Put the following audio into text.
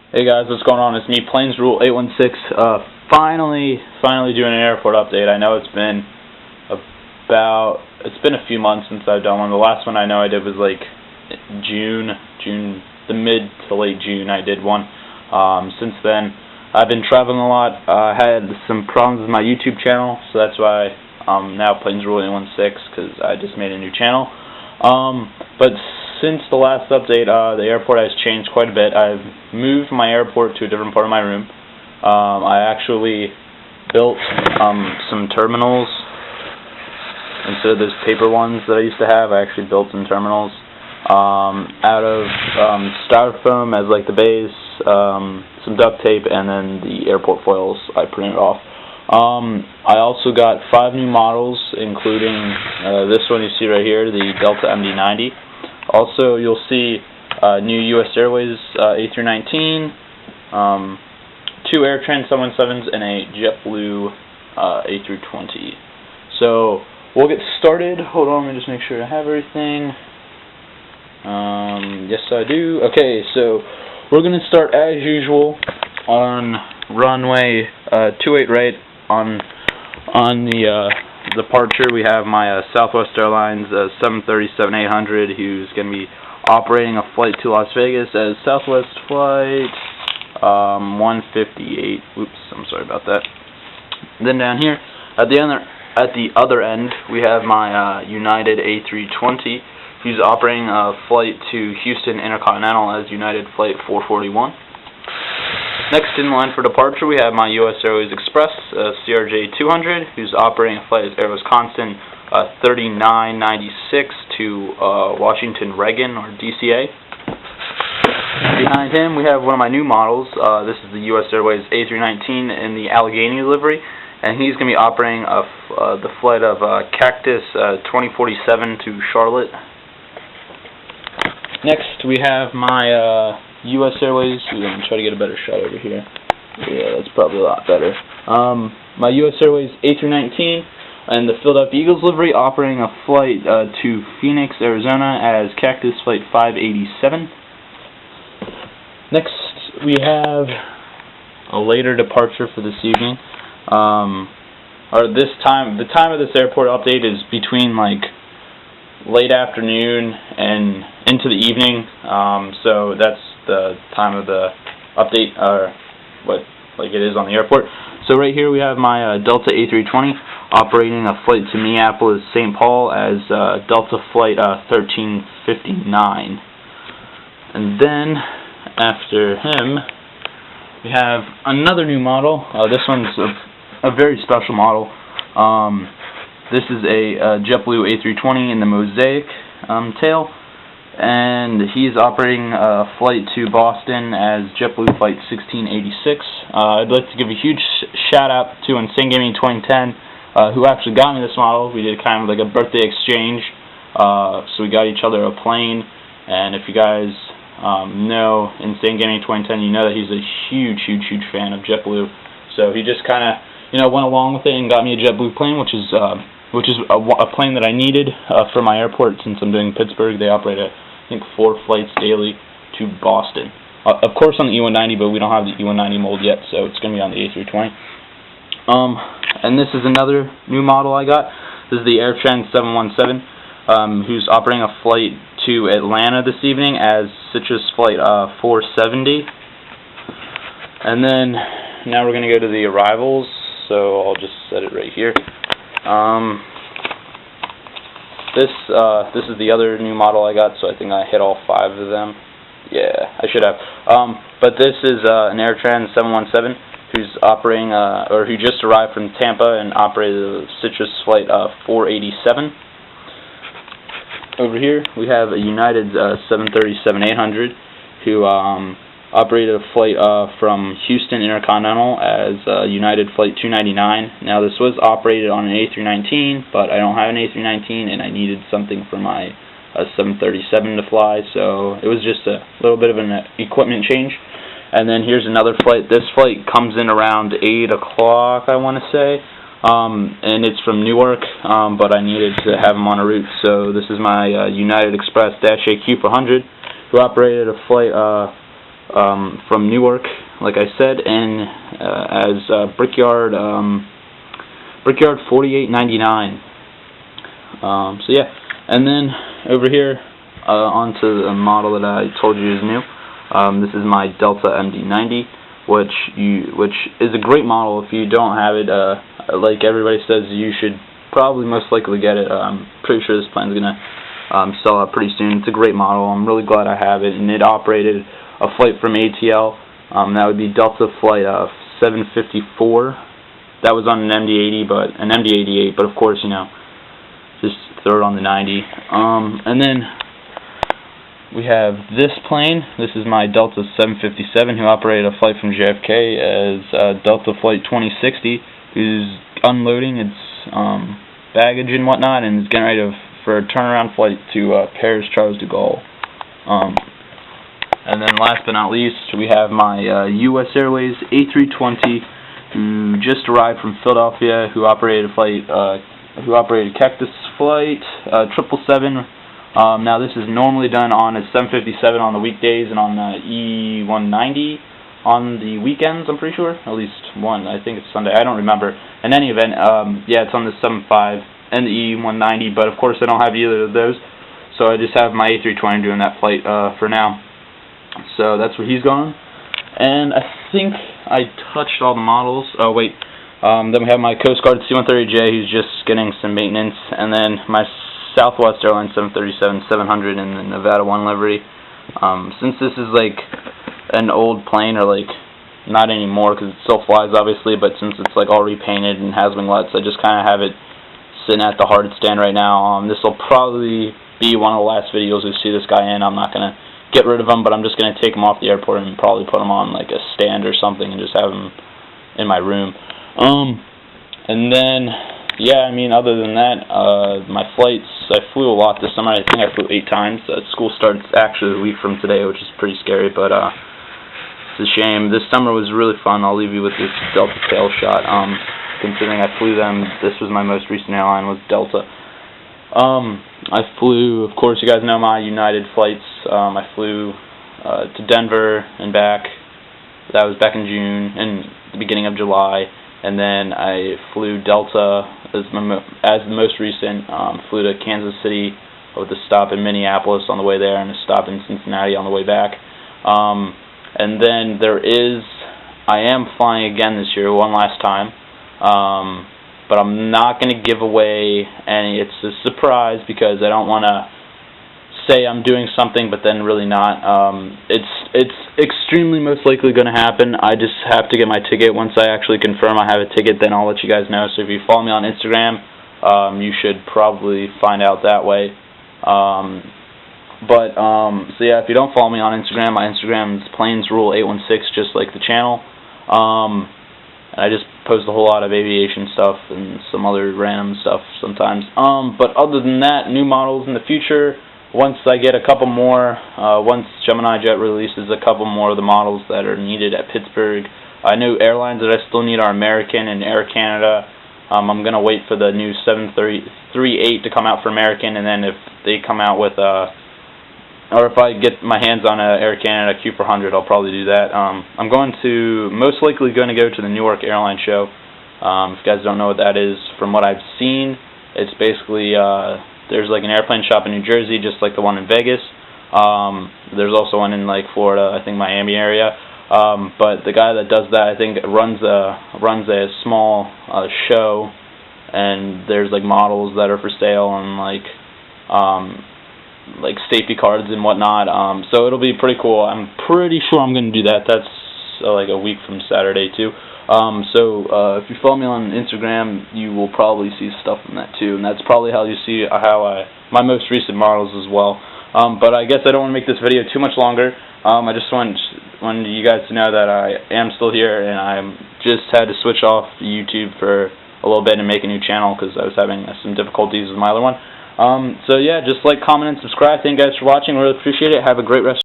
Hey guys, what's going on? It's me, Plains Rule 816. Finally doing an airport update. I know it's been a few months since I've done one. The last one I know I did was like June, the mid to late June. I did one. Since then, I've been traveling a lot. I had some problems with my YouTube channel, so that's why now Plains Rule 816, because I just made a new channel. But since the last update, the airport has changed quite a bit. I've moved my airport to a different part of my room. I actually built some terminals instead of those paper ones that I used to have. I actually built some terminals out of styrofoam as like the base, some duct tape, and then the airport foils I printed off. I also got 5 new models, including this one you see right here, the Delta MD-90. Also, you'll see new U.S. Airways A319, 2 AirTran 717s, and a JetBlue A320. So, we'll get started. Hold on, let me just make sure I have everything. Yes, I do. Okay, so we're going to start as usual on runway 28 right on the departure. We have my Southwest Airlines 737-800, who's going to be operating a flight to Las Vegas as Southwest Flight 158. Oops, I'm sorry about that. Then down here at the other end, we have my United A320, who's operating a flight to Houston Intercontinental as United Flight 441. Next in line for departure, we have my U.S. Airways Express CRJ 200, who's operating a flight as Air Wisconsin 3996 to Washington Reagan, or DCA. Behind him, we have one of my new models. This is the U.S. Airways A319 in the Allegheny livery, and he's going to be operating the flight of Cactus 2047 to Charlotte. Next, we have my U.S. Airways. I'm going to try to get a better shot over here. Yeah, that's probably a lot better. My U.S. Airways A319 and the Philadelphia Eagles livery, operating a flight to Phoenix, Arizona as Cactus Flight 587. Next, we have a later departure for this evening. The time of this airport update is between like late afternoon and into the evening. So that's the time of the update, or what like it is on the airport. So right here we have my Delta A320 operating a flight to Minneapolis, St. Paul as Delta Flight 1359. And then after him, we have another new model. This one's a very special model. This is a JetBlue A320 in the Mosaic tail, and he's operating a flight to Boston as JetBlue Flight 1686. I'd like to give a huge shout out to Insane Gaming 2010, who actually got me this model. We did kind of like a birthday exchange, so we got each other a plane. And if you guys know Insane Gaming 2010, you know that he's a huge fan of JetBlue. So he just kind of went along with it and got me a JetBlue plane, which is a plane that I needed for my airport. Since I'm doing Pittsburgh, they operate I think 4 flights daily to Boston. Of course on the E190, but we don't have the E190 mold yet, so it's going to be on the A320. And this is another new model I got. This is the AirTran 717, who's operating a flight to Atlanta this evening as Citrus Flight 470. And then now we're going to go to the arrivals, so I'll just set it right here. This is the other new model I got, so I think I hit all 5 of them. Yeah, I should have. But this is an AirTran 717 who's operating, or who just arrived from Tampa and operated the Citrus Flight 487. Over here we have a United 737-800 who operated a flight from Houston Intercontinental as United Flight 299. Now this was operated on an A319, but I don't have an A319 and I needed something for my 737 to fly, so it was just a little bit of an equipment change. And then here's another flight. This flight comes in around 8 o'clock, I want to say, and it's from Newark, but I needed to have them on a route, so this is my United Express -AQ400, who operated a flight from Newark, like I said, and as Brickyard 4899. So yeah, and then over here onto the model that I told you is new. This is my Delta MD-90, which is a great model. If you don't have it, like everybody says, you should probably most likely get it. I'm pretty sure this plane's gonna sell out pretty soon. It's a great model. I'm really glad I have it, and it operated a flight from ATL. That would be Delta Flight 754. That was on an MD-88, but of course, you know, just throw it on the 90. And then we have this plane. This is my Delta 757, who operated a flight from JFK as Delta Flight 2060, who's unloading its baggage and whatnot, and is getting ready for a turnaround flight to Paris Charles de Gaulle. And then last but not least, we have my U.S. Airways A320, who just arrived from Philadelphia, who operated a flight, Cactus Flight 777. Now this is normally done on a 757 on the weekdays and on the E190 on the weekends, I'm pretty sure. At least one. I think it's Sunday. I don't remember. In any event, yeah, it's on the 75 and the E190, but of course I don't have either of those, so I just have my A320 doing that flight for now. So that's where he's going. And I think I touched all the models. Oh wait, then we have my Coast Guard C-130J, who's just getting some maintenance, and then my Southwest Airlines 737-700 in the Nevada 1 livery. Since this is like an old plane, or like not anymore because it still flies obviously, but since it's like all repainted and has winglets, I just kind of have it sitting at the hard stand right now. This will probably be one of the last videos we see this guy in. I'm not going to get rid of him, but I'm just going to take him off the airport and probably put him on like a stand or something and just have him in my room. And then, yeah, I mean, other than that, my flights, I flew a lot this summer. I think I flew 8 times. School starts actually a week from today, which is pretty scary, but it's a shame. This summer was really fun. I'll leave you with this Delta tail shot. Considering I flew them, this was my most recent airline, was Delta. I flew, of course, you guys know my United flights. I flew to Denver and back. That was back in June and the beginning of July. And then I flew Delta as the most recent. Flew to Kansas City with a stop in Minneapolis on the way there and a stop in Cincinnati on the way back. And then I am flying again this year, one last time. But I'm not going to give away any. It's a surprise because I don't want to say I'm doing something but then really not. It's extremely most likely going to happen. I just have to get my ticket. Once I actually confirm I have a ticket, then I'll let you guys know. So if you follow me on Instagram, you should probably find out that way. So yeah, if you don't follow me on Instagram, my Instagram is planesrule816, just like the channel. And I just post a whole lot of aviation stuff and some other random stuff sometimes. But other than that, new models in the future. Once I get a couple more, once Gemini Jet releases a couple more of the models that are needed at Pittsburgh. I know airlines that I still need are American and Air Canada. I'm going to wait for the new 738 to come out for American, and then if they come out with or if I get my hands on a Air Canada Q400, I'll probably do that. I'm most likely going to go to the Newark Airline Show. If you guys don't know what that is, from what I've seen, it's basically there's like an airplane shop in New Jersey, just like the one in Vegas. There's also one in like Florida, I think Miami area. But the guy that does that, I think, runs a small show, and there's like models that are for sale and like safety cards and whatnot. So it'll be pretty cool. I'm pretty sure I'm going to do that. That's like a week from Saturday too. If you follow me on Instagram, you will probably see stuff from that too, and that's probably how you see my most recent models as well. But I guess I don't want to make this video too much longer. I just wanted you guys to know that I am still here, and I just had to switch off YouTube for a little bit and make a new channel because I was having some difficulties with my other one. So yeah, just like, comment, and subscribe. Thank you guys for watching. Really appreciate it. Have a great rest.